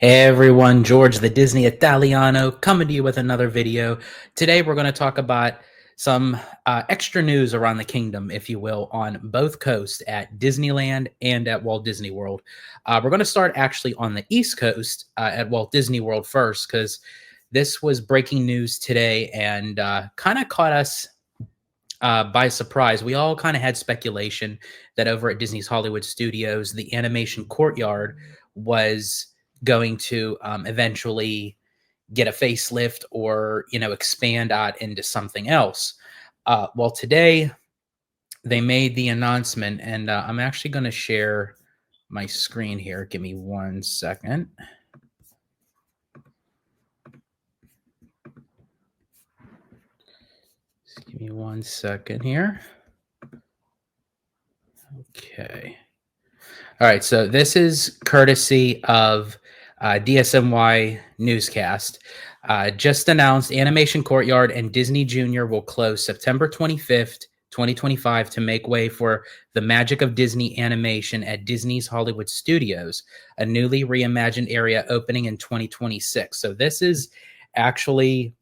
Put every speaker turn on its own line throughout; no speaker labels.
Hey everyone, George the Disney Italiano coming to you with another video. Today we're going to talk about some extra news around the kingdom, if you will, on both coasts at Disneyland and at Walt Disney World. We're going to start actually on the East Coast at Walt Disney World first, because this was breaking news today and kind of caught us by surprise. We all kind of had speculation that over at Disney's Hollywood Studios, the animation Courtyard was going to eventually get a facelift or expand out into something else. Well, today they made the announcement, and I'm actually going to share my screen here. Give me 1 second. Just give me 1 second here. Okay. All right, so this is courtesy of DSNY Newscast. Just announced Animation Courtyard and Disney Junior will close September 25th, 2025 to make way for the Magic of Disney animation at Disney's Hollywood Studios, a newly reimagined area opening in 2026. So this is actually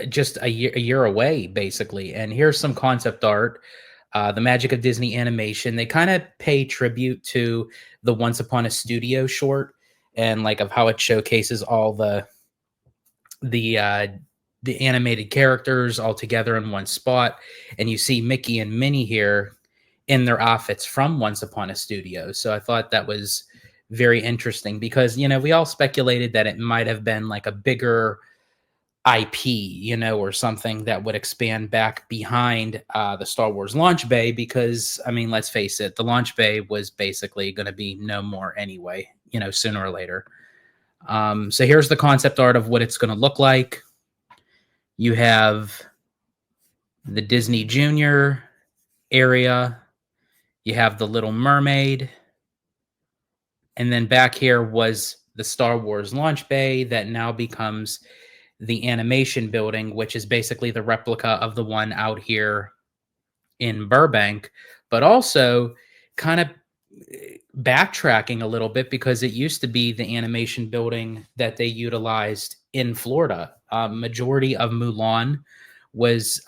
just a year away, basically. And here's some concept art. The Magic of Disney animation, they kind of pay tribute to the Once Upon a Studio short, and like of how it showcases all the animated characters all together in one spot. And you see Mickey and Minnie here in their outfits from Once Upon a Studio. So I thought that was very interesting because, we all speculated that it might have been like a bigger IP, or something that would expand back behind the Star Wars launch bay, because, let's face it, the launch bay was basically going to be no more anyway, sooner or later. So here's the concept art of what it's going to look like. You have the Disney Junior area. You have the Little Mermaid. And then back here was the Star Wars launch bay that now becomes the animation building, which is basically the replica of the one out here in Burbank, but also kind of backtracking a little bit because it used to be the animation building that they utilized in Florida. Majority of Mulan was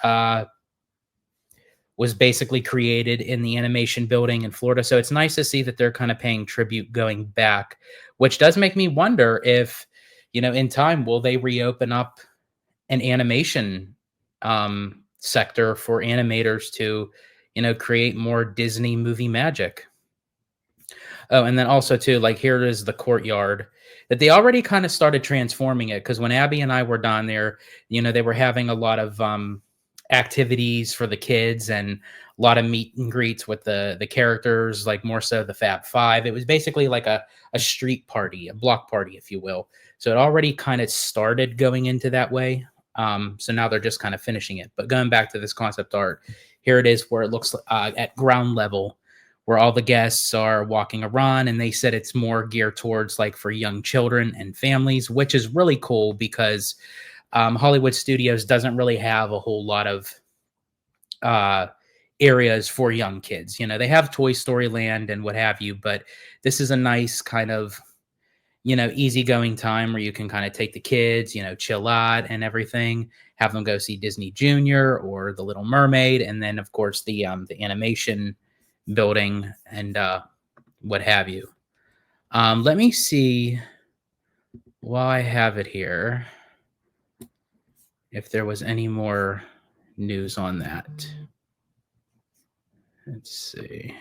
basically created in the animation building in Florida. So it's nice to see that they're kind of paying tribute going back, which does make me wonder if, in time, will they reopen up an animation sector for animators to, create more Disney movie magic? Oh, and then also too, like here is the Courtyard that they already kind of started transforming it, because when Abby and I were down there, they were having a lot of activities for the kids and a lot of meet and greets with the characters, like more so the Fab Five. It was basically like a street party, a block party, if you will. So it already kind of started going into that way. So now they're just kind of finishing it. But going back to this concept art, here it is where it looks at ground level, where all the guests are walking around, and they said it's more geared towards like for young children and families, which is really cool because Hollywood Studios doesn't really have a whole lot of areas for young kids. They have Toy Story Land and what have you, but this is a nice kind of, easygoing time where you can kind of take the kids, chill out and everything, have them go see Disney Junior or The Little Mermaid, and then of course the animation building and what have you. Let me see while I have it here if there was any more news on that. Let's see.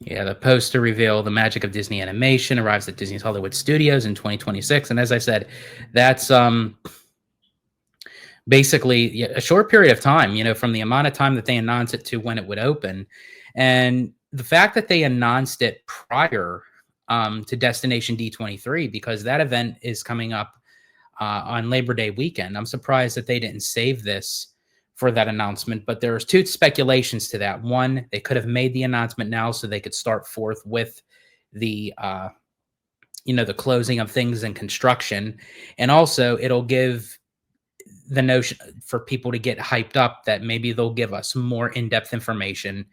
Yeah, the poster reveal the Magic of Disney animation arrives at Disney's Hollywood Studios in 2026. And as I said, that's basically a short period of time, from the amount of time that they announced it to when it would open. And the fact that they announced it prior to Destination D23, because that event is coming up on Labor Day weekend. I'm surprised that they didn't save this for that announcement, but there's two speculations to that. One, they could have made the announcement now so they could start forth with the the closing of things in construction. And also it'll give the notion for people to get hyped up that maybe they'll give us more in-depth information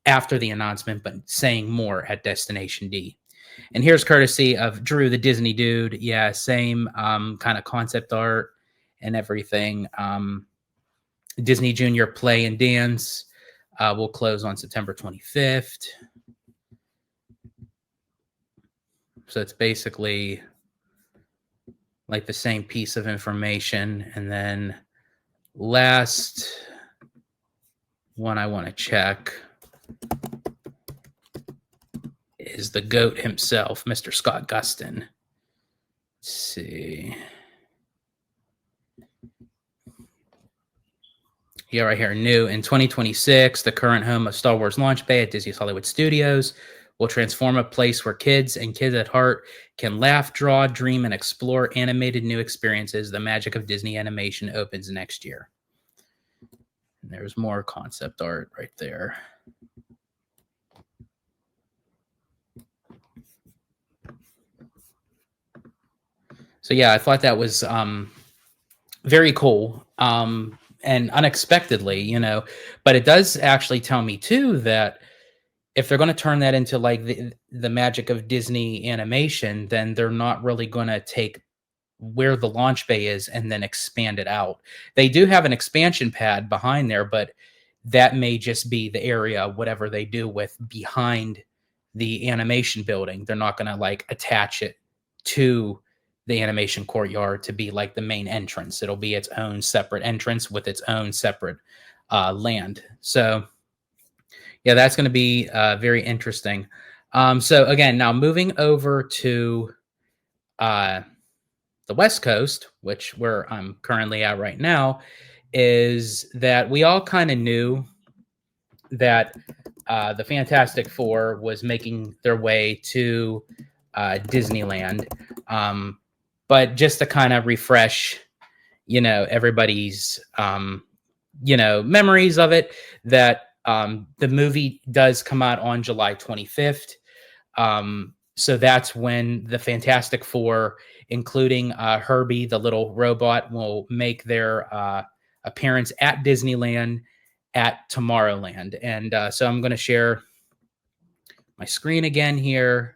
after the announcement, but saying more at Destination D. And here's courtesy of Drew, the Disney dude. Yeah, same kind of concept art and everything. Disney Junior Play and Dance will close on September 25th. So it's basically like the same piece of information. And then last one I want to check is the GOAT himself, Mr. Scott Gustin. Let's see. Yeah, right here. New in 2026, the current home of Star Wars Launch Bay at Disney's Hollywood Studios will transform a place where kids and kids at heart can laugh, draw, dream, and explore animated new experiences. The magic of Disney animation opens next year. And there's more concept art right there. So yeah, I thought that was very cool. And unexpectedly, but it does actually tell me too that if they're going to turn that into like the magic of Disney animation, then they're not really going to take where the launch bay is and then expand it out. They do have an expansion pad behind there, but that may just be the area, whatever they do with behind the animation building. They're not going to like attach it to the animation courtyard to be like the main entrance. It'll be its own separate entrance with its own separate land. So yeah, that's going to be very interesting. So again, now moving over to the West Coast, where I'm currently at right now, is that we all kind of knew that the Fantastic Four was making their way to Disneyland. But just to kind of refresh, everybody's, memories of it, that the movie does come out on July 25th. So that's when the Fantastic Four, including Herbie, the little robot, will make their appearance at Disneyland at Tomorrowland. And so I'm going to share my screen again here.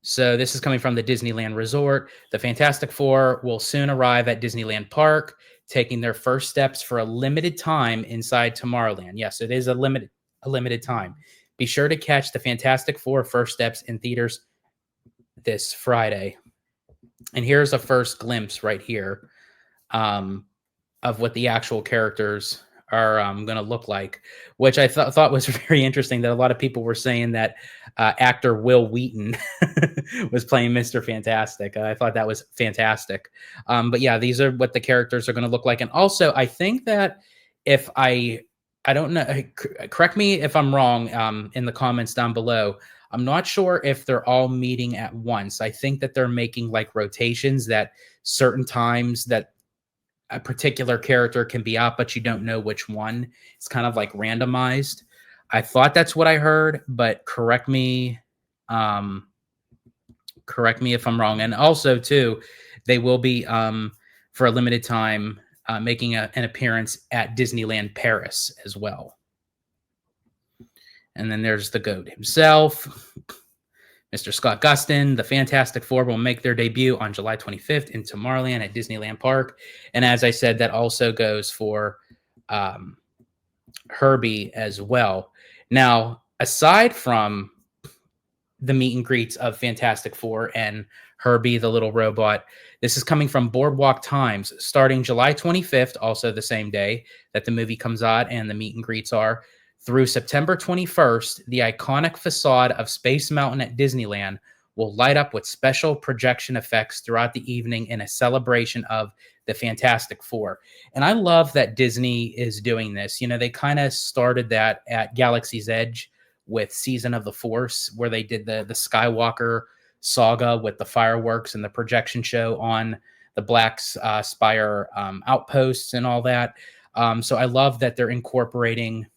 So this is coming from the Disneyland Resort. The Fantastic Four will soon arrive at Disneyland Park, taking their first steps for a limited time inside Tomorrowland. Yes, it is a limited time. Be sure to catch the Fantastic Four first steps in theaters this Friday. And here's a first glimpse right here of what the actual characters are going to look like, which I thought was very interesting, that a lot of people were saying that actor Will Wheaton was playing Mr. Fantastic. I thought that was fantastic. But yeah, these are what the characters are going to look like. And also, I think that if I don't know, correct me if I'm wrong in the comments down below. I'm not sure if they're all meeting at once. I think that they're making like rotations, that certain times that a particular character can be out, but you don't know which one. It's kind of like randomized. I thought that's what I heard, but correct me if I'm wrong. And also too, they will be for a limited time making an appearance at Disneyland Paris as well. And then there's the GOAT himself, Mr. Scott Gustin. The Fantastic Four will make their debut on July 25th in Tomorrowland at Disneyland Park. And as I said, that also goes for Herbie as well. Now, aside from the meet and greets of Fantastic Four and Herbie, the little robot, this is coming from Boardwalk Times, starting July 25th, also the same day that the movie comes out and the meet and greets are, through September 21st, the iconic facade of Space Mountain at Disneyland will light up with special projection effects throughout the evening in a celebration of the Fantastic Four. And I love that Disney is doing this. They kind of started that at Galaxy's Edge with Season of the Force, where they did the Skywalker saga with the fireworks and the projection show on the Black Spire outposts and all that. So I love that they're incorporating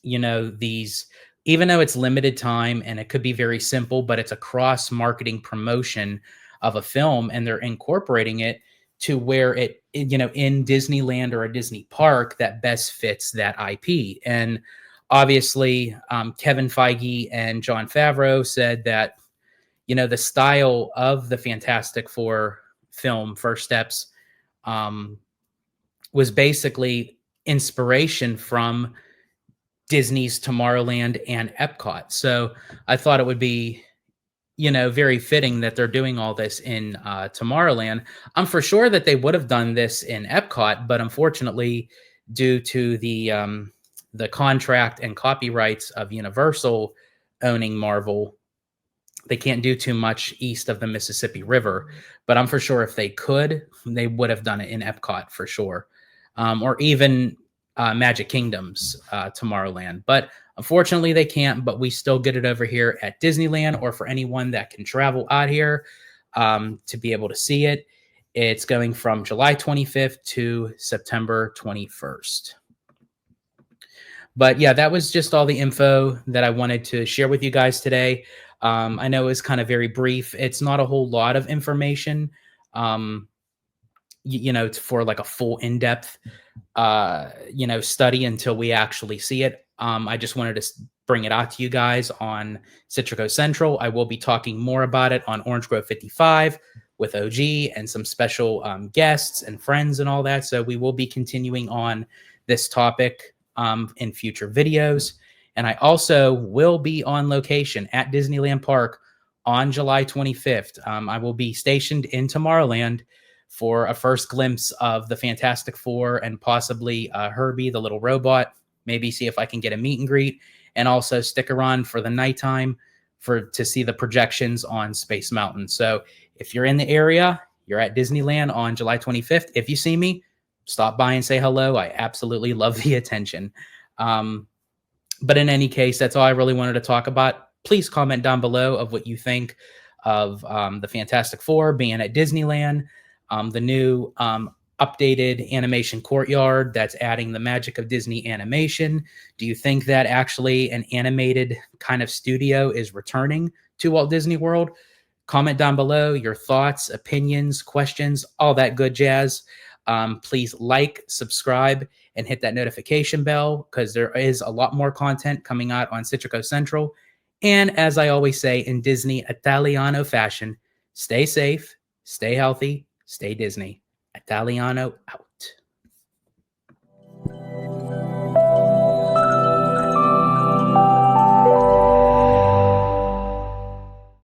these even though it's limited time and it could be very simple, but it's a cross marketing promotion of a film, and they're incorporating it to where in Disneyland or a Disney park that best fits that IP. And obviously, Kevin Feige and Jon Favreau said that, the style of the Fantastic Four film, First Steps, um, was basically inspiration from Disney's Tomorrowland and Epcot. So I thought it would be, very fitting that they're doing all this in Tomorrowland. I'm for sure that they would have done this in Epcot, but unfortunately, due to the contract and copyrights of Universal owning Marvel, they can't do too much east of the Mississippi River. But I'm for sure if they could, they would have done it in Epcot for sure, or even Magic Kingdom's Tomorrowland. But unfortunately, they can't. But we still get it over here at Disneyland, or for anyone that can travel out here to be able to see it. It's going from July 25th to September 21st. But yeah, that was just all the info that I wanted to share with you guys today. I know it's kind of very brief. It's not a whole lot of information, it's for like a full in-depth, study until we actually see it. I just wanted to bring it out to you guys on Citrico Central. I will be talking more about it on Orange Grove 55 with OG and some special guests and friends and all that. So we will be continuing on this topic in future videos. And I also will be on location at Disneyland Park on July 25th. I will be stationed in Tomorrowland for a first glimpse of the Fantastic Four and possibly Herbie, the little robot. Maybe see if I can get a meet and greet, and also stick around for the nighttime to see the projections on Space Mountain. So if you're in the area, you're at Disneyland on July 25th. If you see me, stop by and say hello. I absolutely love the attention. But in any case, that's all I really wanted to talk about. Please comment down below of what you think of the Fantastic Four being at Disneyland, the new updated animation Courtyard that's adding the magic of Disney animation. Do you think that actually an animated kind of studio is returning to Walt Disney World? Comment down below your thoughts, opinions, questions, all that good jazz. Please like, subscribe, and hit that notification bell, because there is a lot more content coming out on Citrico Central. And as I always say in Disney Italiano fashion, stay safe, stay healthy, stay Disney. Italiano out.